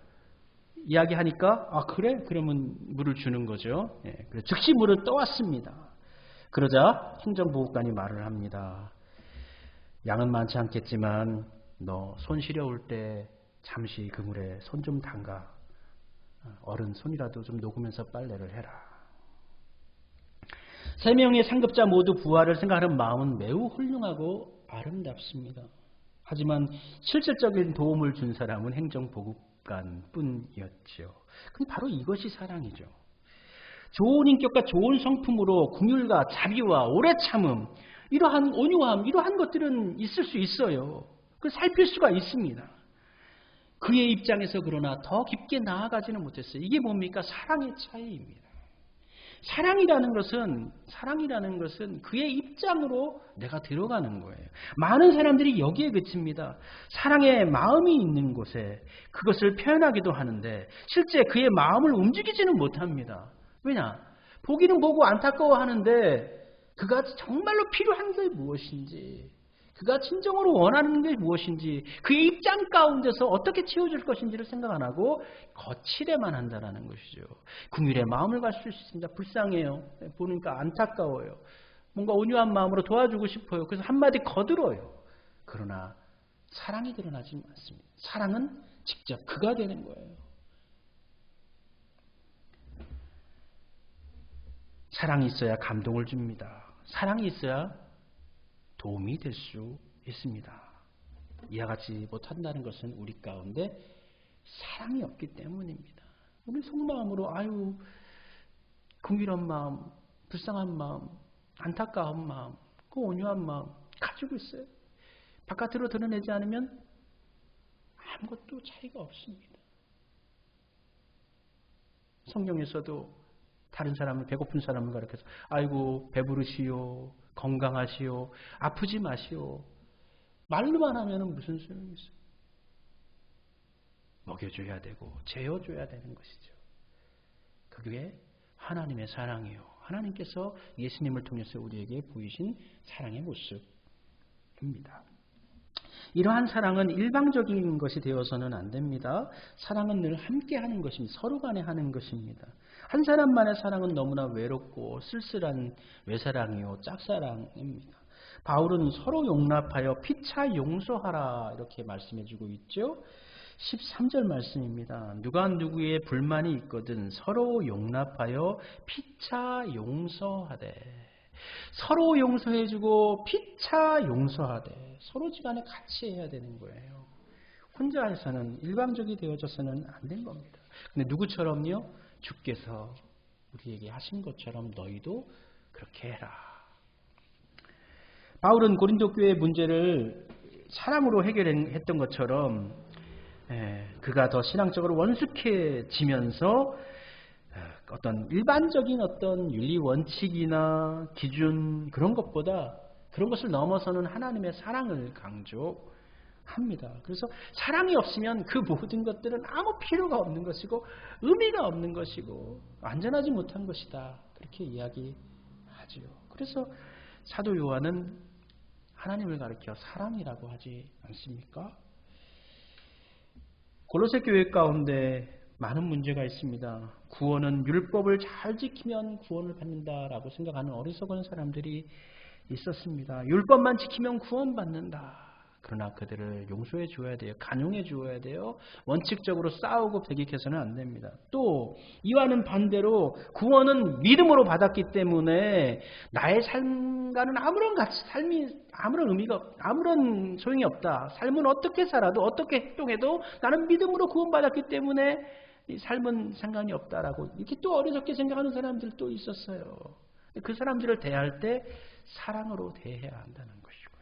이야기하니까 아 그래? 그러면 물을 주는 거죠. 즉시 물을 떠왔습니다. 그러자 행정보급관이 말을 합니다. 양은 많지 않겠지만 너 손 시려울 때 잠시 그 물에 손 좀 담가. 어른 손이라도 좀 녹으면서 빨래를 해라. 세 명의 상급자 모두 부하를 생각하는 마음은 매우 훌륭하고 아름답습니다. 하지만 실질적인 도움을 준 사람은 행정보급관뿐이었죠. 그럼 바로 이것이 사랑이죠. 좋은 인격과 좋은 성품으로 긍휼과 자비와 오래 참음, 이러한 온유함, 이러한 것들은 있을 수 있어요. 그걸 살필 수가 있습니다. 그의 입장에서 그러나 더 깊게 나아가지는 못했어요. 이게 뭡니까? 사랑의 차이입니다. 사랑이라는 것은 그의 입장으로 내가 들어가는 거예요. 많은 사람들이 여기에 그칩니다. 사랑의 마음이 있는 곳에 그것을 표현하기도 하는데 실제 그의 마음을 움직이지는 못합니다. 왜냐? 보기는 보고 안타까워하는데 그가 정말로 필요한 게 무엇인지, 그가 진정으로 원하는 게 무엇인지, 그의 입장 가운데서 어떻게 채워줄 것인지를 생각 안 하고 거칠에만 한다는 것이죠. 긍휼의 마음을 가질 수 있습니다. 불쌍해요. 보니까 안타까워요. 뭔가 온유한 마음으로 도와주고 싶어요. 그래서 한마디 거들어요. 그러나 사랑이 드러나지 않습니다. 사랑은 직접 그가 되는 거예요. 사랑이 있어야 감동을 줍니다. 사랑이 있어야 도움이 될 수 있습니다. 이와 같이 못한다는 것은 우리 가운데 사랑이 없기 때문입니다. 우리 속마음으로 긍휼한 마음, 불쌍한 마음, 안타까운 마음, 그 온유한 마음 가지고 있어요. 바깥으로 드러내지 않으면 아무것도 차이가 없습니다. 성경에서도 다른 사람을, 배고픈 사람을 가르쳐서 아이고 배부르시오, 건강하시오, 아프지 마시오. 말로만 하면 무슨 소용이 있어요? 먹여줘야 되고 재워줘야 되는 것이죠. 그게 하나님의 사랑이요. 하나님께서 예수님을 통해서 우리에게 보이신 사랑의 모습입니다. 이러한 사랑은 일방적인 것이 되어서는 안 됩니다. 사랑은 늘 함께하는 것입니다. 서로 간에 하는 것입니다. 한 사람만의 사랑은 너무나 외롭고 쓸쓸한 외사랑이요 짝사랑입니다. 바울은 서로 용납하여 피차 용서하라 이렇게 말씀해주고 있죠. 13절 말씀입니다. 누가 누구의 불만이 있거든 서로 용납하여 피차 용서하되. 서로 용서해주고 피차 용서하되. 서로 지간에 같이 해야 되는 거예요. 혼자 해서는, 일방적이 되어져서는 안 된 겁니다. 근데 누구처럼요? 주께서 우리에게 하신 것처럼 너희도 그렇게 해라. 바울은 고린도 교회의 문제를 사랑으로 해결했던 것처럼 그가 더 신앙적으로 원숙해지면서 어떤 일반적인 어떤 윤리 원칙이나 기준 그런 것보다 그런 것을 넘어서는 하나님의 사랑을 강조합니다. 그래서 사랑이 없으면 그 모든 것들은 아무 필요가 없는 것이고 의미가 없는 것이고 완전하지 못한 것이다. 그렇게 이야기하지요. 그래서 사도 요한은 하나님을 가리켜 사랑이라고 하지 않습니까? 골로새 교회 가운데 많은 문제가 있습니다. 구원은 율법을 잘 지키면 구원을 받는다라고 생각하는 어리석은 사람들이 있었습니다. 율법만 지키면 구원받는다. 그러나 그들을 용서해 주어야 돼요. 간용해 주어야 돼요. 원칙적으로 싸우고 배격해서는 안 됩니다. 또 이와는 반대로 구원은 믿음으로 받았기 때문에 나의 삶과는 삶이 아무런 의미가 아무런 소용이 없다. 삶은 어떻게 살아도 어떻게 행동해도 나는 믿음으로 구원받았기 때문에 이 삶은 상관이 없다라고 이렇게 또 어리석게 생각하는 사람들도 있었어요. 그 사람들을 대할 때 사랑으로 대해야 한다는 것이고요.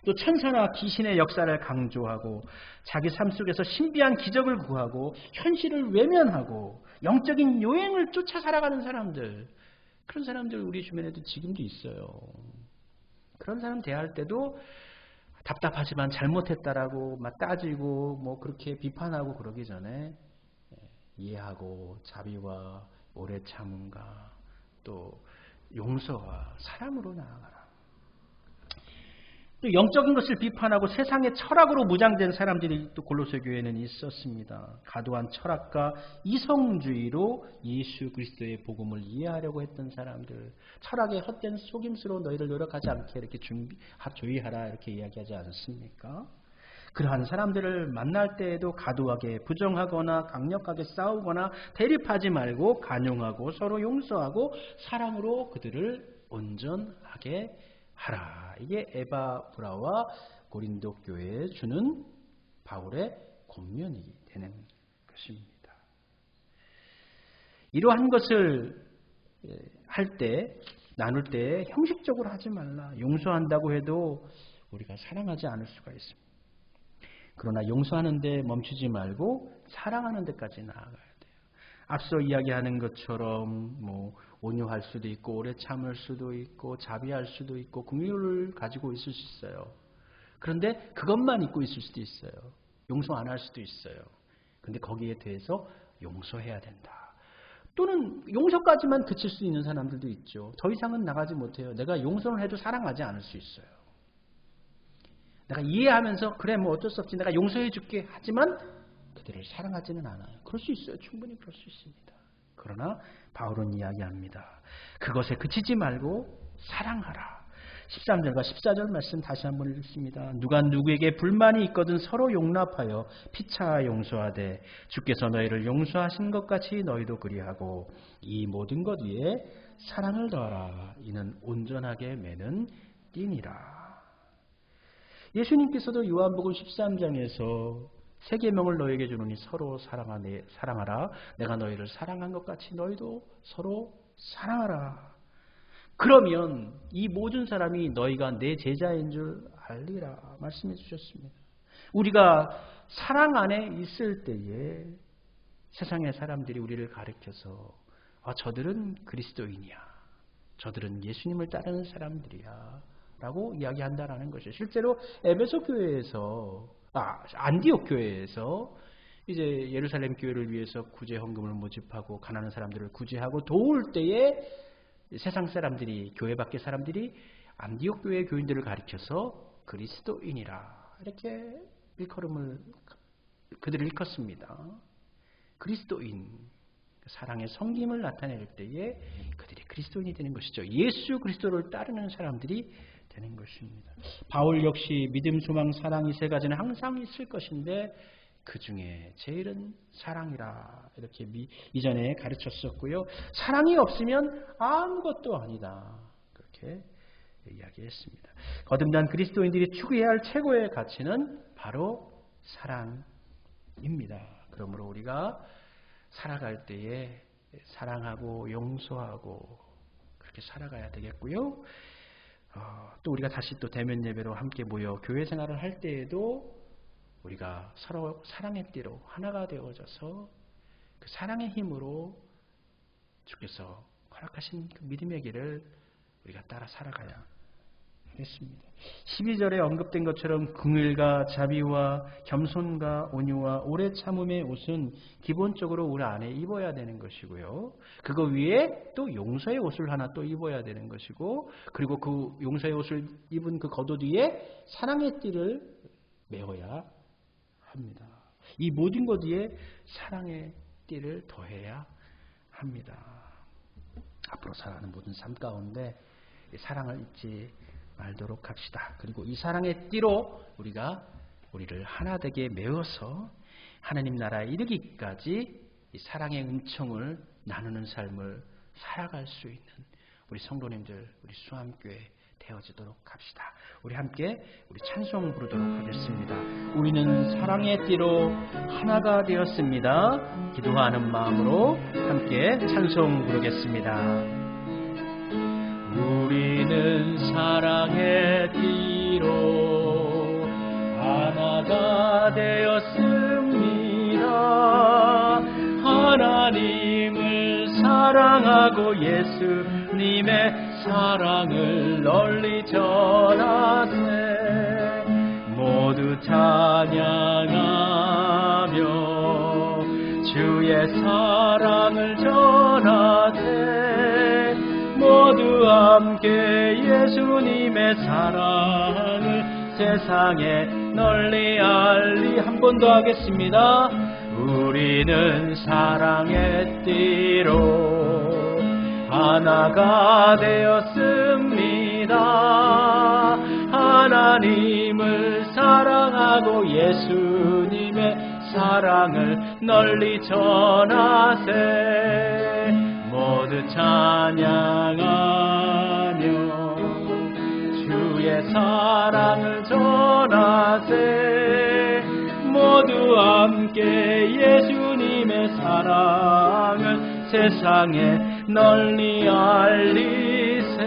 또 천사나 귀신의 역사를 강조하고 자기 삶 속에서 신비한 기적을 구하고 현실을 외면하고 영적인 요행을 쫓아 살아가는 사람들, 그런 사람들 우리 주변에도 지금도 있어요. 그런 사람 대할 때도 답답하지만 잘못했다라고 막 따지고 뭐 그렇게 비판하고 그러기 전에 이해하고 자비와 오래 참음과 또 용서와 사랑으로 나아가라. 또 영적인 것을 비판하고 세상의 철학으로 무장된 사람들이 또 골로새 교회에는 있었습니다. 과도한 철학과 이성주의로 예수 그리스도의 복음을 이해하려고 했던 사람들, 철학의 헛된 속임수로 너희를 노력하지 않게 이렇게 조의하라 이렇게 이야기하지 않습니까? 그러한 사람들을 만날 때에도 과도하게 부정하거나 강력하게 싸우거나 대립하지 말고 간용하고 서로 용서하고 사랑으로 그들을 온전하게 하라. 이게 에바브라와 고린도 교회에 주는 바울의 권면이 되는 것입니다. 이러한 것을 할 때, 나눌 때 형식적으로 하지 말라. 용서한다고 해도 우리가 사랑하지 않을 수가 있습니다. 그러나 용서하는 데 멈추지 말고 사랑하는 데까지 나아가야 돼요. 앞서 이야기하는 것처럼 뭐 온유할 수도 있고 오래 참을 수도 있고 자비할 수도 있고 긍휼을 가지고 있을 수 있어요. 그런데 그것만 잊고 있을 수도 있어요. 용서 안 할 수도 있어요. 그런데 거기에 대해서 용서해야 된다. 또는 용서까지만 그칠 수 있는 사람들도 있죠. 더 이상은 나가지 못해요. 내가 용서를 해도 사랑하지 않을 수 있어요. 내가 이해하면서 그래 뭐 어쩔 수 없지 내가 용서해 줄게 하지만 그들을 사랑하지는 않아요. 그럴 수 있어요. 충분히 그럴 수 있습니다. 그러나 바울은 이야기합니다. 그것에 그치지 말고 사랑하라. 13절과 14절 말씀 다시 한번 읽습니다. 누가 누구에게 불만이 있거든 서로 용납하여 피차 용서하되 주께서 너희를 용서하신 것 같이 너희도 그리하고 이 모든 것 위에 사랑을 더하라. 이는 온전하게 매는 띠니라. 예수님께서도 요한복음 13장에서 세 계명을 너에게 주노니 서로 사랑하라. 내가 너희를 사랑한 것 같이 너희도 서로 사랑하라. 그러면 이 모든 사람이 너희가 내 제자인 줄 알리라 말씀해 주셨습니다. 우리가 사랑 안에 있을 때에 세상의 사람들이 우리를 가리켜서 저들은 그리스도인이야. 저들은 예수님을 따르는 사람들이야. 라고 이야기한다라는 것이죠. 실제로 에베소 교회에서 안디옥 교회에서 이제 예루살렘 교회를 위해서 구제 헌금을 모집하고 가난한 사람들을 구제하고 도울 때에 세상 사람들이 교회 밖의 사람들이 안디옥 교회 교인들을 가리켜서 그리스도인이라 이렇게 그들을 일컫습니다. 그리스도인 사랑의 섬김을 나타낼 때에 그들이 그리스도인이 되는 것이죠. 예수 그리스도를 따르는 사람들이 되는 것입니다. 바울 역시 믿음, 소망, 사랑 이 세 가지는 항상 있을 것인데 그 중에 제일은 사랑이라 이렇게 이전에 가르쳤었고요. 사랑이 없으면 아무것도 아니다. 그렇게 이야기했습니다. 거듭난 그리스도인들이 추구해야 할 최고의 가치는 바로 사랑입니다. 그러므로 우리가 살아갈 때에 사랑하고 용서하고 그렇게 살아가야 되겠고요. 또 우리가 다시 또 대면 예배로 함께 모여 교회 생활을 할 때에도 우리가 서로 사랑의 띠로 하나가 되어져서 그 사랑의 힘으로 주께서 허락하신 그 믿음의 길을 우리가 따라 살아가야 하겠습니다. 12절에 언급된 것처럼 긍휼과 자비와 겸손과 온유와 오래 참음의 옷은 기본적으로 우리 안에 입어야 되는 것이고요. 그거 위에 또 용서의 옷을 하나 또 입어야 되는 것이고 그리고 그 용서의 옷을 입은 그 겉옷 위에 사랑의 띠를 메어야 합니다. 이 모든 것 위에 사랑의 띠를 더해야 합니다. 앞으로 살아가는 모든 삶 가운데 사랑을 잊지 말도록 합시다. 그리고 이 사랑의 띠로 우리를 하나 되게 메워서 하나님 나라에 이르기까지 이 사랑의 은총을 나누는 삶을 살아갈 수 있는 우리 성도님들, 우리 수암교회 되어지도록 합시다. 우리 함께 찬송 부르도록 하겠습니다. 우리는 사랑의 띠로 하나가 되었습니다. 기도하는 마음으로 함께 찬송 부르겠습니다. 우리는 사랑의 띠로 하나가 되었습니다. 하나님을 사랑하고 예수님의 사랑을 널리 전하세. 모두 찬양하며 주의 사랑을 전하세. 모두 함께 예수님의 사랑을 세상에 널리 알리. 한 번 더 하겠습니다. 우리는 사랑의 띠로 하나가 되었습니다. 하나님을 사랑하고 예수님의 사랑을 널리 전하세. 모두 찬양하며 주의 사랑을 전하세. 모두 함께 예수님의 사랑을 세상에 널리 알리세.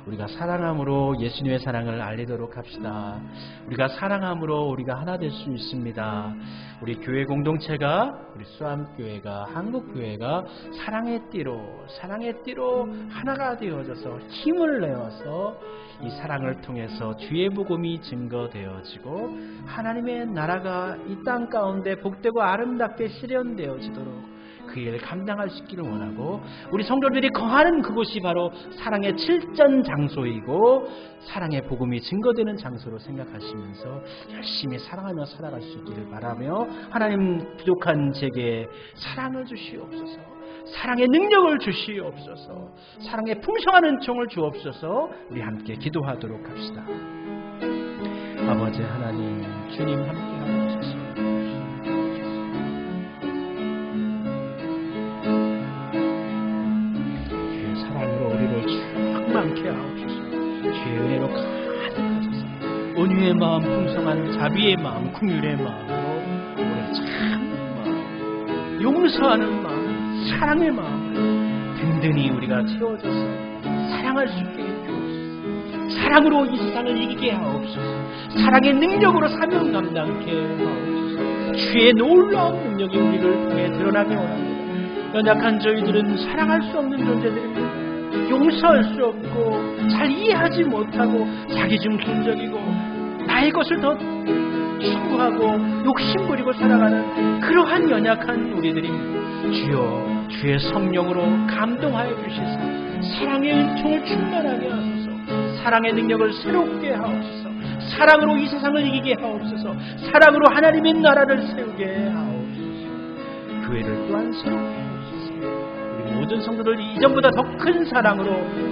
우리가 사랑함으로 예수님의 사랑을 알리도록 합시다. 우리가 사랑함으로 우리가 하나 될 수 있습니다. 우리 교회 공동체가, 우리 수암교회가, 한국교회가 사랑의 띠로 하나가 되어져서 힘을 내어서 이 사랑을 통해서 주의 복음이 증거되어지고 하나님의 나라가 이 땅 가운데 복되고 아름답게 실현되어지도록 그 일을 감당할 수 있기를 원하고, 우리 성도들이 거하는 그곳이 바로 사랑의 칠전 장소이고 사랑의 복음이 증거되는 장소로 생각하시면서 열심히 사랑하며 살아갈 수 있기를 바라며, 하나님 부족한 제게 사랑을 주시옵소서, 사랑의 능력을 주시옵소서, 사랑의 풍성한 은총을 주옵소서. 우리 함께 기도하도록 합시다. 아버지 하나님, 주님 함께하고 계시옵소서. 주의 사랑으로 우리를 충만케 하옵소서. 주의 은혜로 가득하소서. 온유의 마음, 풍성한 자비의 마음, 긍휼의 마음으로 우리의 참는 마음, 용서하는 마음, 사랑의 마음 든든히 우리가 채워져서 살아갈 수 있게 해주옵소서. 사랑으로 이 세상을 이기게 하옵소서. 사랑의 능력으로 사명 감당케 하옵소서. 주의 놀라운 능력이 우리를 통해 드러나게 원합니다. 연약한 저희들은 사랑할 수 없는 존재들입니다. 용서할 수 없고 잘 이해하지 못하고 자기중심적이고 나의 것을 더 추구하고 욕심부리고 살아가는 그러한 연약한 우리들입니다. 주여, 주의 성령으로 감동하여 주시사 사랑의 은총을 충만하게 하소서. 사랑의 능력을 새롭게 하옵소서. 사랑으로 이 세상을 이기게 하옵소서. 사랑으로 하나님의 나라를 세우게 하옵소서. 교회를 또한 새롭게 하옵소서. 우리 모든 성도들 이전보다 더 큰 사랑으로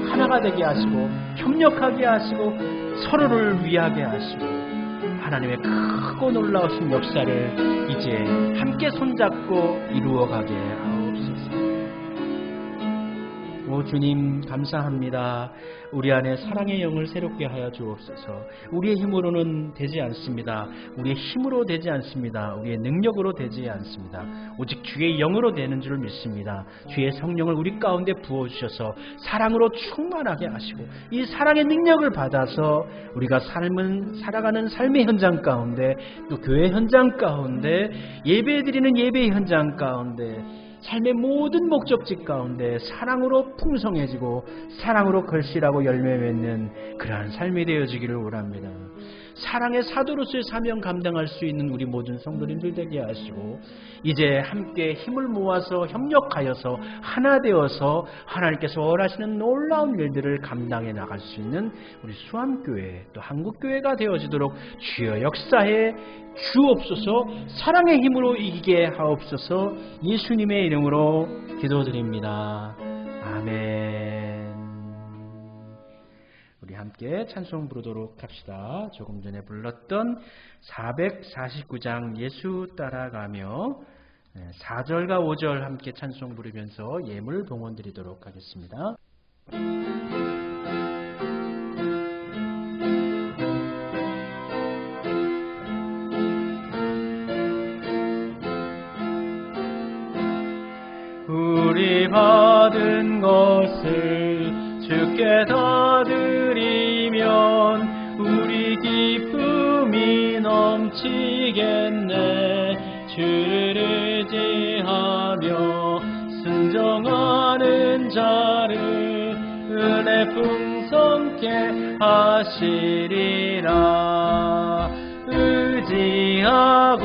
하나가 되게 하시고 협력하게 하시고 서로를 위하게 하시고 하나님의 크고 놀라우신 역사를 이제 함께 손잡고 이루어가게 하옵소서. 오 주님, 감사합니다. 우리 안에 사랑의 영을 새롭게 하여 주옵소서. 우리의 힘으로는 되지 않습니다. 우리의 힘으로 되지 않습니다. 우리의 능력으로 되지 않습니다. 오직 주의 영으로 되는 줄 믿습니다. 주의 성령을 우리 가운데 부어주셔서 사랑으로 충만하게 하시고 이 사랑의 능력을 받아서 우리가 살아가는 삶의 현장 가운데, 또 교회 현장 가운데, 예배드리는 예배 현장 가운데, 삶의 모든 목적지 가운데 사랑으로 풍성해지고 사랑으로 걸실하고 열매 맺는 그러한 삶이 되어지기를 원합니다. 사랑의 사도로서의 사명 감당할 수 있는 우리 모든 성도님들 되게 하시고 이제 함께 힘을 모아서 협력하여서 하나 되어서 하나님께서 원하시는 놀라운 일들을 감당해 나갈 수 있는 우리 수암교회 또 한국교회가 되어지도록 주여 역사해 주옵소서. 사랑의 힘으로 이기게 하옵소서. 예수님의 이름으로 기도드립니다. 아멘. 우리 함께 찬송 부르도록 합시다. 조금 전에 불렀던 449장 예수 따라가며 4절과 5절 함께 찬송 부르면서 예물 봉헌 드리도록 하겠습니다. 우리 받은 것을 주께 다 드리면 우리 기쁨이 넘치겠네. 주를 의지하며 순종하는 자를 은혜 풍성케 하시리라. 의지하고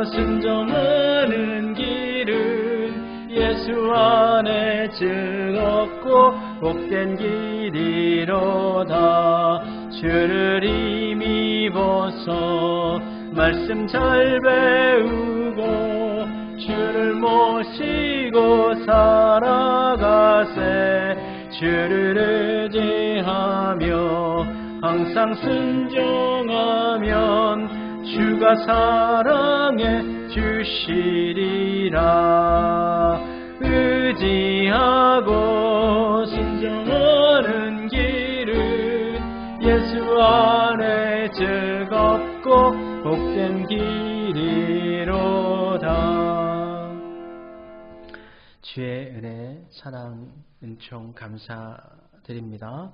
순종하는 길은 예수 안에 즐겁고 복된 길이로다. 주를 힘입어서 말씀 잘 배우고 주를 모시고 살아가세. 주를 의지하며 항상 순종하면 주가 사랑해 주시리라. 의지하고 순종하는 길은 예수 안에 즐겁고 복된 길이로다. 주의 은혜, 사랑, 은총 감사드립니다.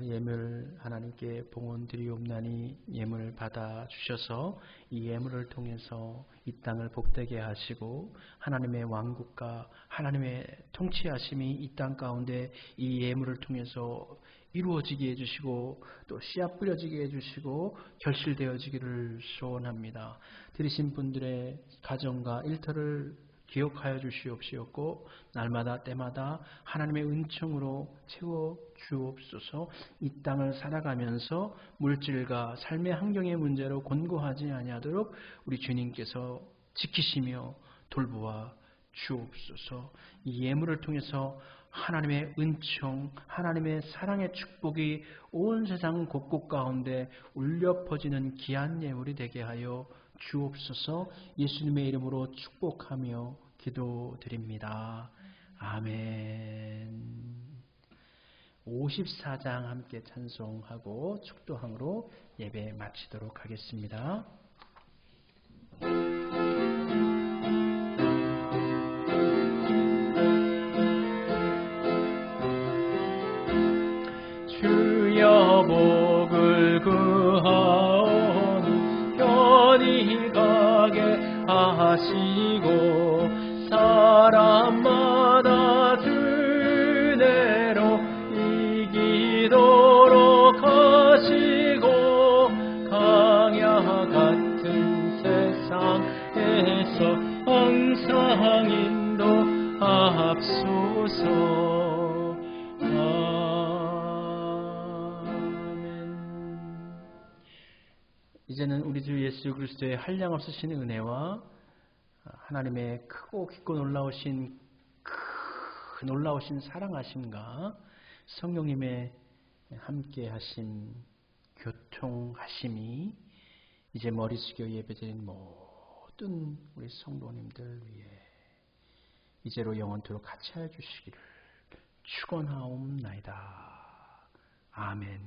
예물 하나님께 봉헌 드리옵나니 예물 받아 주셔서 이 예물을 통해서 이 땅을 복되게 하시고 하나님의 왕국과 하나님의 통치하심이 이 땅 가운데 이 예물을 통해서 이루어지게 해주시고 또 씨앗 뿌려지게 해주시고 결실되어지기를 소원합니다. 들으신 분들의 가정과 일터를 기억하여 주시옵시었고 날마다 때마다 하나님의 은총으로 채워 주옵소서. 이 땅을 살아가면서 물질과 삶의 환경의 문제로 곤고하지 아니하도록 우리 주님께서 지키시며 돌보아 주옵소서. 이 예물을 통해서 하나님의 은총, 하나님의 사랑의 축복이 온 세상 곳곳 가운데 울려 퍼지는 귀한 예물이 되게 하여 주옵소서. 예수님의 이름으로 축복하며 기도드립니다. 아멘. 54장 함께 찬송하고 축도함으로 예배 마치도록 하겠습니다. 주여 복을 구하오니 편히 가게 하시고 사람마다 주 은혜로 이기도록 하시고 강야 같은 세상에서 항상 인도하옵소서. 이제는 우리 주 예수 그리스도의 한량없으신 은혜와 하나님의 크고 깊고 놀라우신 사랑하심과 성령님의 함께하신 교통하심이 이제 머리 숙여 예배드린 모든 우리 성도님들 위해 이제로 영원토록 같이 하여 주시기를 축원하옵나이다. 아멘.